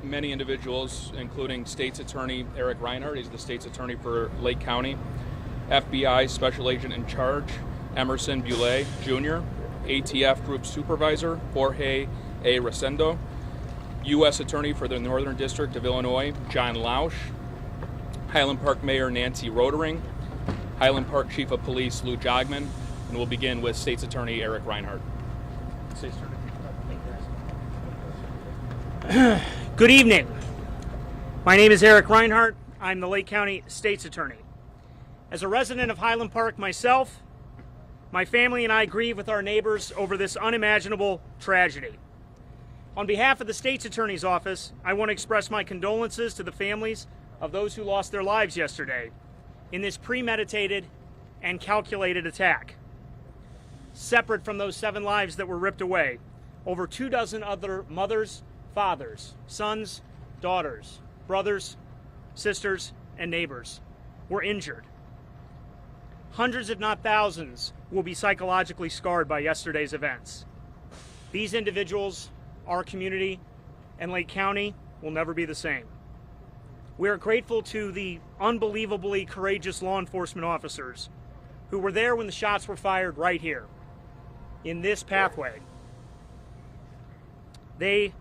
many individuals, including State's Attorney Eric Reinhardt. He's the State's Attorney for Lake County. FBI Special Agent in Charge Emerson Buley Jr., ATF Group Supervisor Jorge A. Rosendo, U.S. Attorney for the Northern District of Illinois John Lausch, Highland Park Mayor Nancy Rodering, Highland Park Chief of Police Lou Jogman, and we'll begin with State's Attorney Eric Reinhardt. State's Attorney. Good evening. My name is Eric Reinhardt. I'm the Lake County State's Attorney. As a resident of Highland Park myself, my family and I grieve with our neighbors over this unimaginable tragedy. On behalf of the State's Attorney's Office, I want to express my condolences to the families of those who lost their lives yesterday in this premeditated and calculated attack. Separate from those 7 lives that were ripped away, over 24 other mothers, fathers, sons, daughters, brothers, sisters, and neighbors were injured. Hundreds, if not thousands, will be psychologically scarred by yesterday's events. These individuals, our community, and Lake County will never be the same. We are grateful to the unbelievably courageous law enforcement officers who were there when the shots were fired right here, in this pathway. They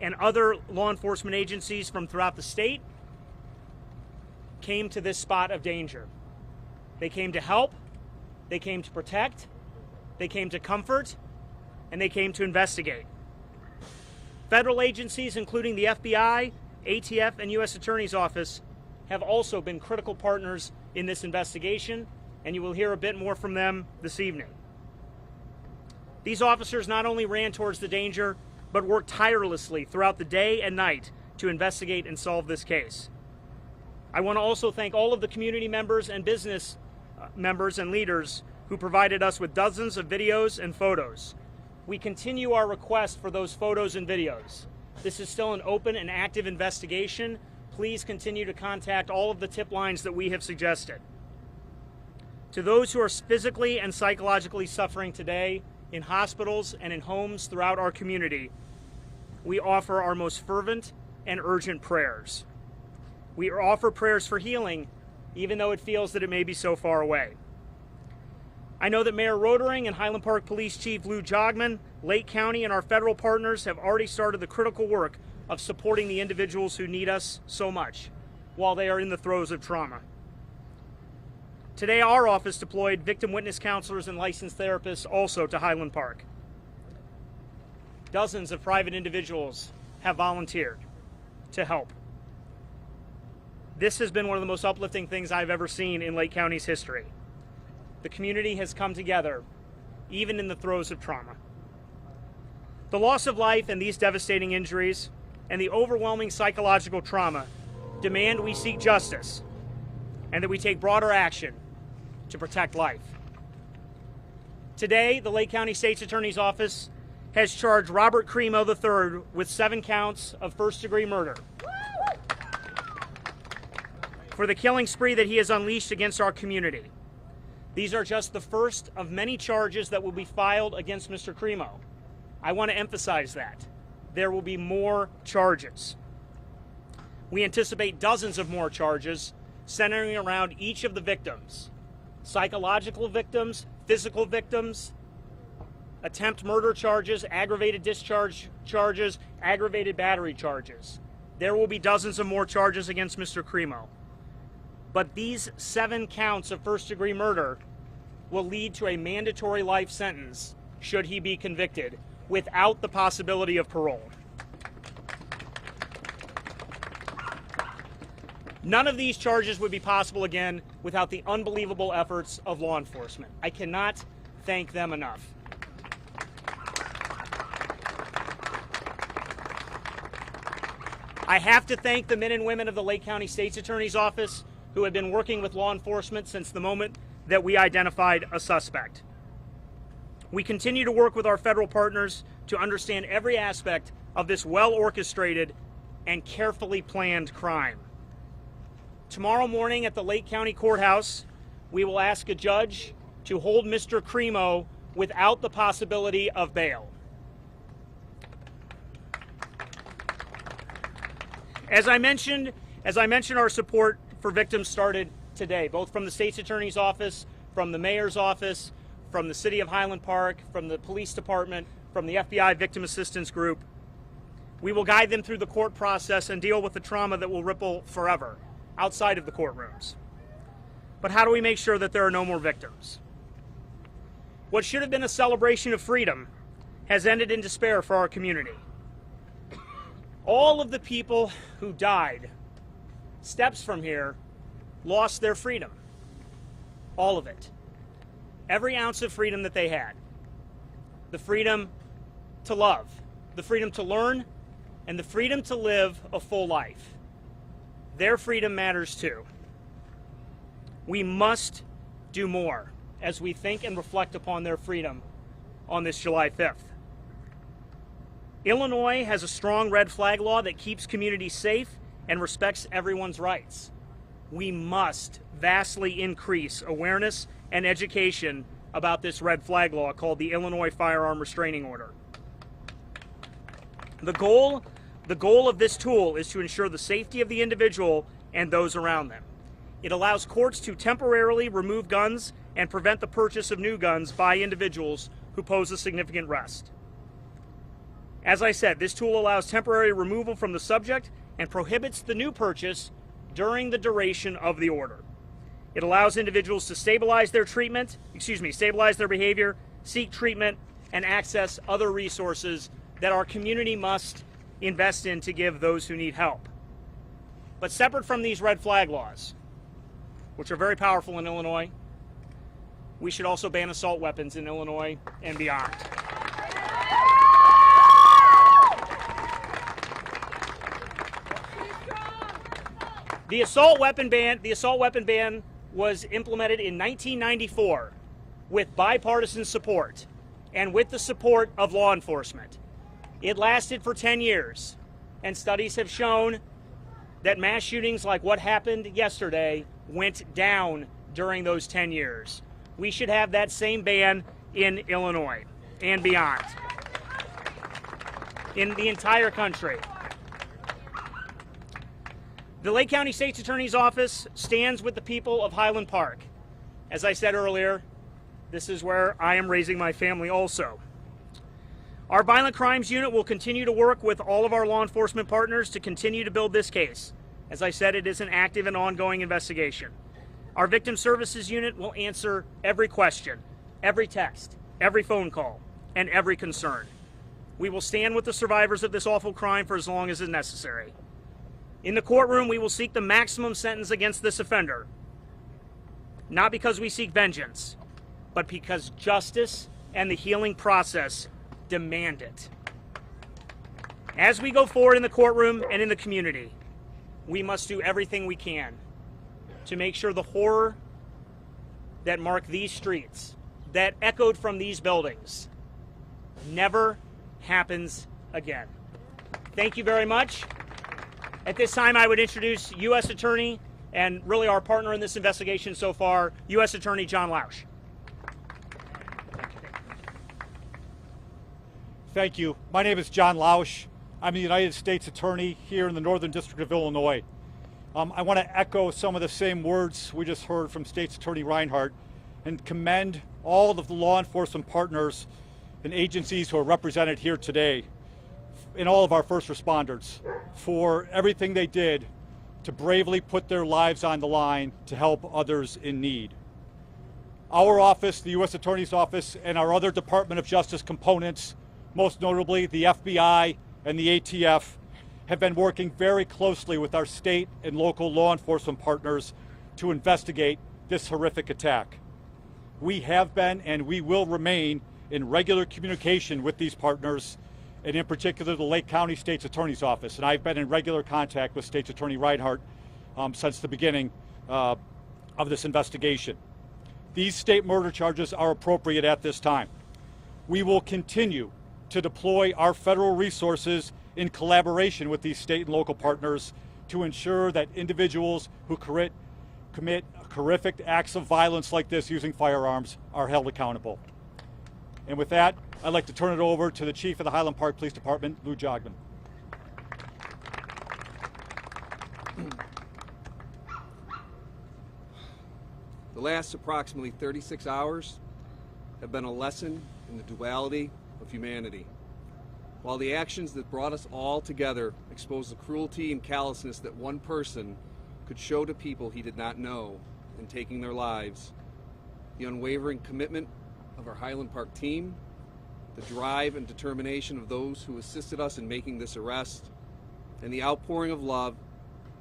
and other law enforcement agencies from throughout the state came to this spot of danger. They came to help, they came to protect, they came to comfort, and they came to investigate. Federal agencies, including the FBI, ATF, and U.S. Attorney's Office, have also been critical partners in this investigation, and you will hear a bit more from them this evening. These officers not only ran towards the danger, but worked tirelessly throughout the day and night to investigate and solve this case. I want to also thank all of the community members and business members and leaders who provided us with dozens of videos and photos. We continue our request for those photos and videos. This is still an open and active investigation. Please continue to contact all of the tip lines that we have suggested. To those who are physically and psychologically suffering today in hospitals and in homes throughout our community, we offer our most fervent and urgent prayers. We offer prayers for healing, even though it feels that it may be so far away. I know that Mayor Rodering and Highland Park Police Chief Lou Jogman, Lake County, and our federal partners have already started the critical work of supporting the individuals who need us so much while they are in the throes of trauma. Today, our office deployed victim witness counselors and licensed therapists also to Highland Park. Dozens of private individuals have volunteered to help. This has been one of the most uplifting things I've ever seen in Lake County's history. The community has come together, even in the throes of trauma. The loss of life and these devastating injuries and the overwhelming psychological trauma demand we seek justice and that we take broader action to protect life. Today, the Lake County State's Attorney's Office has charged Robert Cremo III with 7 counts of first-degree murder for the killing spree that he has unleashed against our community. These are just the first of many charges that will be filed against Mr. Cremo. I want to emphasize that. There will be more charges. We anticipate dozens of more charges centering around each of the victims: psychological victims, physical victims, attempt murder charges, aggravated discharge charges, aggravated battery charges. There will be dozens of more charges against Mr. Cremo. But these 7 counts of first-degree murder will lead to a mandatory life sentence should he be convicted, without the possibility of parole. None of these charges would be possible again without the unbelievable efforts of law enforcement. I cannot thank them enough. I have to thank the men and women of the Lake County State's Attorney's Office who have been working with law enforcement since the moment that we identified a suspect. We continue to work with our federal partners to understand every aspect of this well-orchestrated and carefully planned crime. Tomorrow morning at the Lake County Courthouse, we will ask a judge to hold Mr. Cremo without the possibility of bail. As I mentioned, our support for victims started today, both from the state's attorney's office, from the mayor's office, from the city of Highland Park, from the police department, from the FBI Victim Assistance Group. We will guide them through the court process and deal with the trauma that will ripple forever outside of the courtrooms. But how do we make sure that there are no more victims? What should have been a celebration of freedom has ended in despair for our community. All of the people who died steps from here lost their freedom. All of it. Every ounce of freedom that they had. The freedom to love, the freedom to learn, and the freedom to live a full life. Their freedom matters too. We must do more as we think and reflect upon their freedom on this July 5th. Illinois has a strong red flag law that keeps communities safe and respects everyone's rights. We must vastly increase awareness and education about this red flag law called the Illinois Firearm Restraining Order. The goal of this tool is to ensure the safety of the individual and those around them. It allows courts to temporarily remove guns and prevent the purchase of new guns by individuals who pose a significant risk. As I said, this tool allows temporary removal from the subject and prohibits the new purchase during the duration of the order. It allows individuals to stabilize their behavior, seek treatment, and access other resources that our community must invest in to give those who need help. But separate from these red flag laws, which are very powerful in Illinois, we should also ban assault weapons in Illinois and beyond. The assault weapon ban was implemented in 1994 with bipartisan support and with the support of law enforcement. It lasted for 10 years, and studies have shown that mass shootings like what happened yesterday went down during those 10 years. We should have that same ban in Illinois and beyond, in the entire country. The Lake County State's Attorney's Office stands with the people of Highland Park. As I said earlier, this is where I am raising my family also. Our Violent Crimes Unit will continue to work with all of our law enforcement partners to continue to build this case. As I said, it is an active and ongoing investigation. Our Victim Services Unit will answer every question, every text, every phone call, and every concern. We will stand with the survivors of this awful crime for as long as is necessary. In the courtroom, we will seek the maximum sentence against this offender, not because we seek vengeance, but because justice and the healing process demand it. As we go forward in the courtroom and in the community, we must do everything we can to make sure the horror that marked these streets, that echoed from these buildings, never happens again. Thank you very much. At this time, I would introduce U.S. Attorney and really our partner in this investigation so far, U.S. Attorney John Lausch. Thank you. My name is John Lausch. I'm the United States Attorney here in the Northern District of Illinois. I want to echo some of the same words we just heard from State's Attorney Reinhardt and commend all of the law enforcement partners and agencies who are represented here today and all of our first responders for everything they did to bravely put their lives on the line to help others in need. Our office, the U.S. Attorney's Office, and our other Department of Justice components, most notably the FBI and the ATF, have been working very closely with our state and local law enforcement partners to investigate this horrific attack. We have been and we will remain in regular communication with these partners, and in particular the Lake County State's Attorney's Office. And I've been in regular contact with State's Attorney Reinhardt since the beginning of this investigation. These state murder charges are appropriate at this time. We will continue to deploy our federal resources in collaboration with these state and local partners to ensure that individuals who commit horrific acts of violence like this using firearms are held accountable. And with that, I'd like to turn it over to the Chief of the Highland Park Police Department, Lou Jogman. The last approximately 36 hours have been a lesson in the duality of humanity. While the actions that brought us all together expose the cruelty and callousness that one person could show to people he did not know in taking their lives, the unwavering commitment of our Highland Park team, the drive and determination of those who assisted us in making this arrest, and the outpouring of love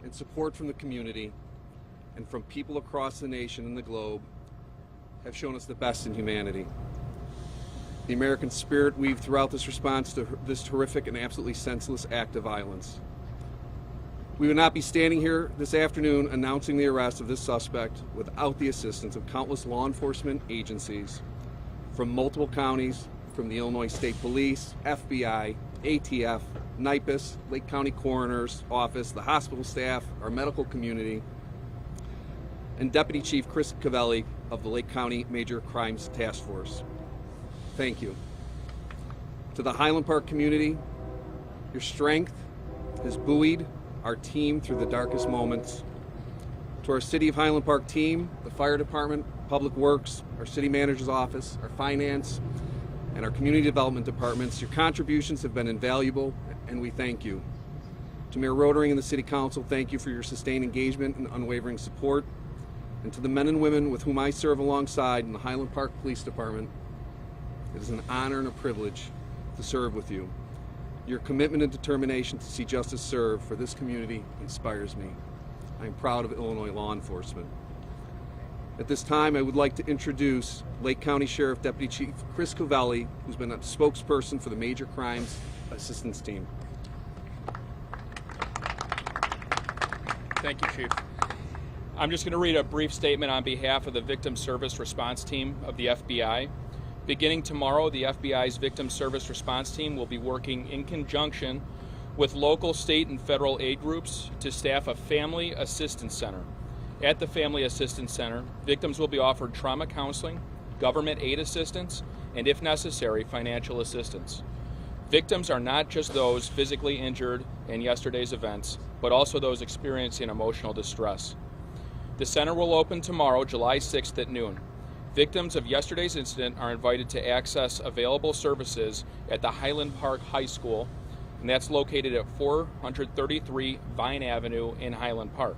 and support from the community and from people across the nation and the globe have shown us the best in humanity. The American spirit weaved throughout this response to this horrific and absolutely senseless act of violence. We would not be standing here this afternoon announcing the arrest of this suspect without the assistance of countless law enforcement agencies from multiple counties, from the Illinois State Police, FBI, ATF, NIPUS, Lake County Coroner's Office, the hospital staff, our medical community, and Deputy Chief Chris Cavelli of the Lake County Major Crimes Task Force. Thank you. To the Highland Park community, your strength has buoyed our team through the darkest moments. To our City of Highland Park team, the Fire Department, Public Works, our City Manager's Office, our Finance, and our Community Development Departments, your contributions have been invaluable, and we thank you. To Mayor Rotering and the City Council, thank you for your sustained engagement and unwavering support. And to the men and women with whom I serve alongside in the Highland Park Police Department, it is an honor and a privilege to serve with you. Your commitment and determination to see justice served for this community inspires me. I am proud of Illinois law enforcement. At this time, I would like to introduce Lake County Sheriff Deputy Chief Chris Cavelli, who's been a spokesperson for the Major Crimes Assistance Team. Thank you, Chief. I'm just going to read a brief statement on behalf of the Victim Service Response Team of the FBI. Beginning tomorrow, the FBI's Victim Service Response Team will be working in conjunction with local, state, and federal aid groups to staff a Family Assistance Center. At the Family Assistance Center, victims will be offered trauma counseling, government aid assistance, and if necessary, financial assistance. Victims are not just those physically injured in yesterday's events, but also those experiencing emotional distress. The center will open tomorrow, July 6th at noon. Victims of yesterday's incident are invited to access available services at the Highland Park High School, and that's located at 433 Vine Avenue in Highland Park.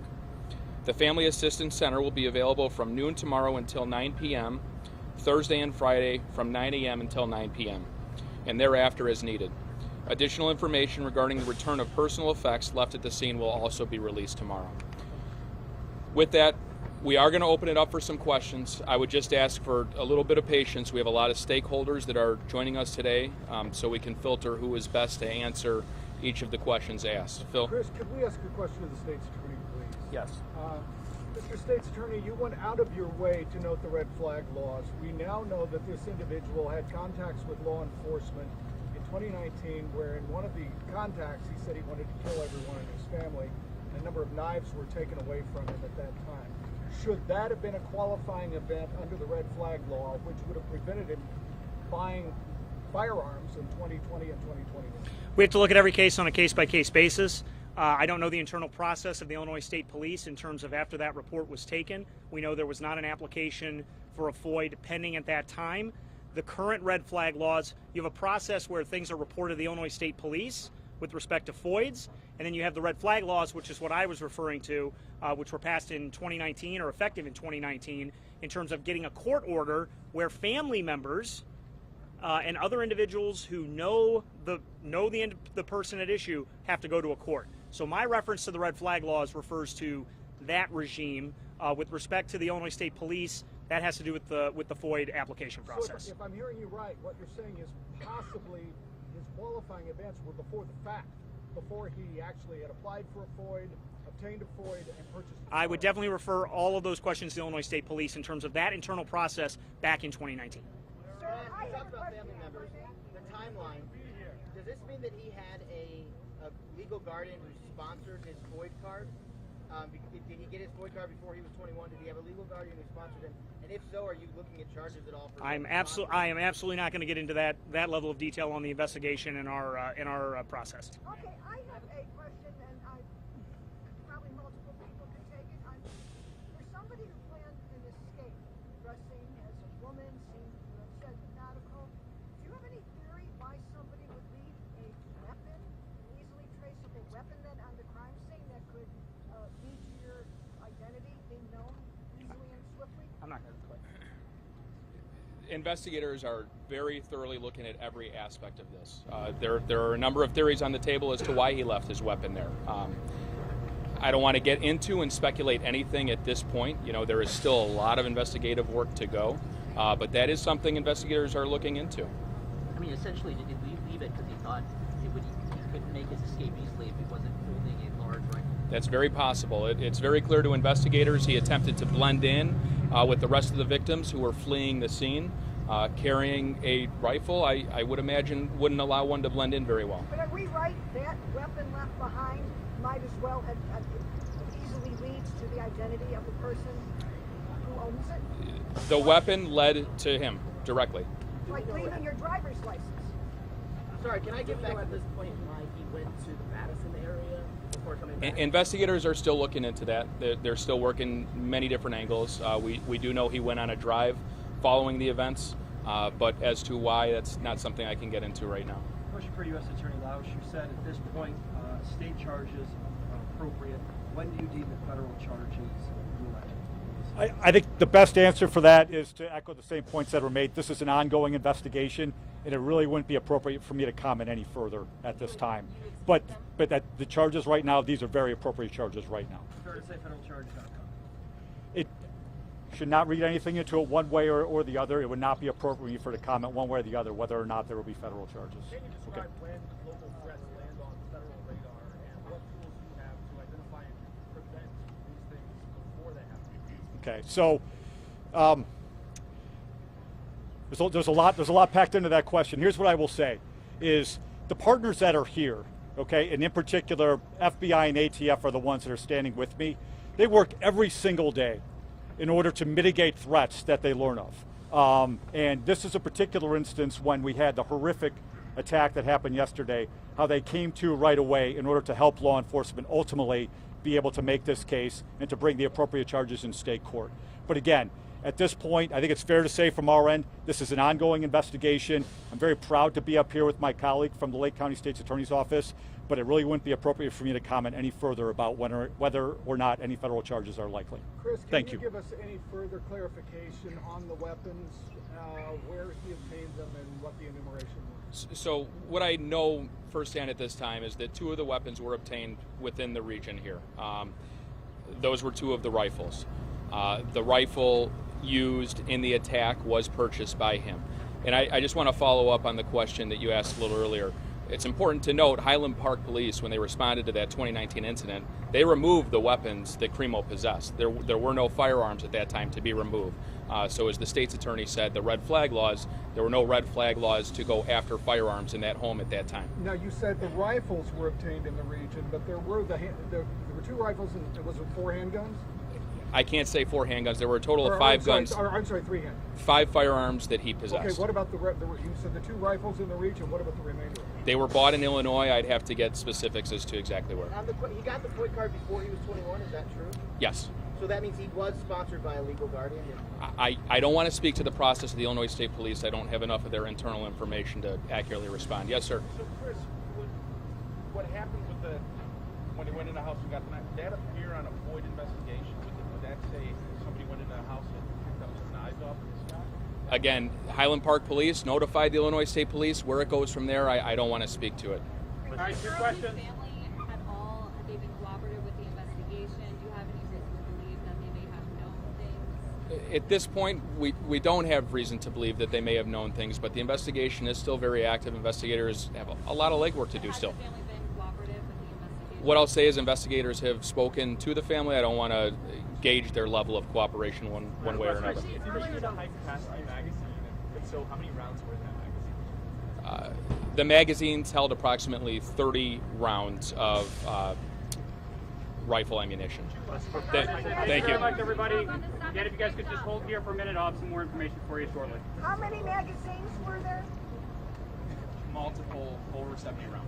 The Family Assistance Center will be available from noon tomorrow until 9 p.m., Thursday and Friday from 9 a.m. until 9 p.m., and thereafter as needed. Additional information regarding the return of personal effects left at the scene will also be released tomorrow. With that, we are going to open it up for some questions. I would just ask for a little bit of patience. We have a lot of stakeholders that are joining us today, so we can filter who is best to answer each of the questions asked. Phil? Chris, could we ask a question of the State's Attorney, please? Yes. Mr. State's Attorney, you went out of your way to note the red flag laws. We now know that this individual had contacts with law enforcement in 2019, where in one of the contacts he said he wanted to kill everyone in his family, and a number of knives were taken away from him at that time. Should that have been a qualifying event under the red flag law, which would have prevented him buying firearms in 2020 and 2021? We have to look at every case on a case-by-case basis. I don't know the internal process of the Illinois State Police in terms of after that report was taken. We know there was not an application for a FOID pending at that time. The current red flag laws, you have a process where things are reported to the Illinois State Police with respect to FOIDs, and then you have the red flag laws, which is what I was referring to, which were passed in 2019 or effective in 2019, in terms of getting a court order where family members and other individuals who know the person at issue have to go to a court. So my reference to the red flag laws refers to that regime. With respect to the Illinois State Police, that has to do with the FOID application process. So if I'm hearing you right, what you're saying is possibly his qualifying events were before the fact, before he actually had applied for a FOID, obtained a FOID, and purchased a I would definitely refer all of those questions to the Illinois State Police in terms of that internal process back in 2019. Sir, you talked about family members. The timeline, does this mean that he had a legal guardian who sponsored his FOID card? Did he get his FOID card before he was 21? Did he have a legal guardian who sponsored him? And if so, are you looking at charges at all? I am absolutely not going to get into that level of detail on the investigation in our process. Okay, I have a question, and probably Investigators are very thoroughly looking at every aspect of this. There are a number of theories on the table as to why he left his weapon there. I don't want to get into and speculate anything at this point. You know, there is still a lot of investigative work to go, but that is something investigators are looking into. I mean, essentially, did he leave it because he thought he couldn't make his escape easily if he wasn't holding a large rifle? That's very possible. It's very clear to investigators he attempted to blend in with the rest of the victims who were fleeing the scene. Carrying a rifle, I would imagine, wouldn't allow one to blend in very well. But are we right that weapon left behind might as well have easily leads to the identity of the person who owns it? The weapon led to him directly. Like leaving your driver's license. Sorry, can I get back at this point why he went to the Madison area before coming back? Investigators are still looking into that. They're still working many different angles. We do know he went on a drive following the events, but as to why, that's not something I can get into right now. Question for U.S. Attorney Lausch. You said at this point state charges are appropriate. When do you deem the federal charges rule? I think the best answer for that is to echo the same points that were made. This is an ongoing investigation, and it really wouldn't be appropriate for me to comment any further at this time. But that the charges right now, these are very appropriate charges right now. Fair to say federal charges are coming. It should not read anything into it one way or the other. It would not be appropriate for to comment one way or the other whether or not there will be federal charges. Can you describe when local threats land on federal radar and what tools you have to identify and prevent these things before they happen? Okay, so there's a lot packed into that question. Here's what I will say: is the partners that are here, okay, and in particular FBI and ATF are the ones that are standing with me. They work every single day in order to mitigate threats that they learn of. And this is a particular instance when we had the horrific attack that happened yesterday, how they came to right away in order to help law enforcement ultimately be able to make this case and to bring the appropriate charges in state court. But again, at this point, I think it's fair to say from our end, this is an ongoing investigation. I'm very proud to be up here with my colleague from the Lake County State's Attorney's Office, but it really wouldn't be appropriate for me to comment any further about whether or not any federal charges are likely. Chris, can Thank you you. give us any further clarification on the weapons, where he obtained them, and what the enumeration was? So what I know firsthand at this time is that 2 of the weapons were obtained within the region here. Those were 2 of the rifles. The rifle used in the attack was purchased by him. And I just want to follow up on the question that you asked a little earlier. It's important to note Highland Park Police, when they responded to that 2019 incident, they removed the weapons that Cremo possessed. There were no firearms at that time to be removed. So as the state's attorney said, the red flag laws, there were no red flag laws to go after firearms in that home at that time. Now, you said the rifles were obtained in the region, but there were 2 rifles and was it 4 handguns? I can't say 4 handguns. There were a total of 5 guns. I'm sorry, 3 handguns. 5 firearms that he possessed. Okay, what about you said the 2 rifles in the region, what about the remainder? They were bought in Illinois. I'd have to get specifics as to exactly where. He got the FOID card before he was 21, is that true? Yes. So that means he was sponsored by a legal guardian? I don't want to speak to the process of the Illinois State Police. I don't have enough of their internal information to accurately respond. Yes, sir. So, Chris, what happened with when he went in the house and got the knife, did that appear on a FOID investigation? Would that say somebody went in the house and picked up some knives off of the sky? Again, Highland Park Police notified the Illinois State Police. Where it goes from there, I don't want to speak to it. All right, your question. Family at all, have they been cooperative with the investigation? Do you have any reason to believe that they may have known things? At this point, we don't have reason to believe that they may have known things, but the investigation is still very active. Investigators have a lot of legwork to do still. Has the family been cooperative with the investigation? What I'll say is investigators have spoken to the family. I don't want to gauge their level of cooperation one way or another. If you received a high-capacity magazine, if so, how many rounds were in that magazine? The magazines held approximately 30 rounds of rifle ammunition. Thank you. Very much, everybody. Again, if you guys could just hold here for a minute, I'll have some more information for you shortly. How many magazines were there? Multiple over 70 rounds.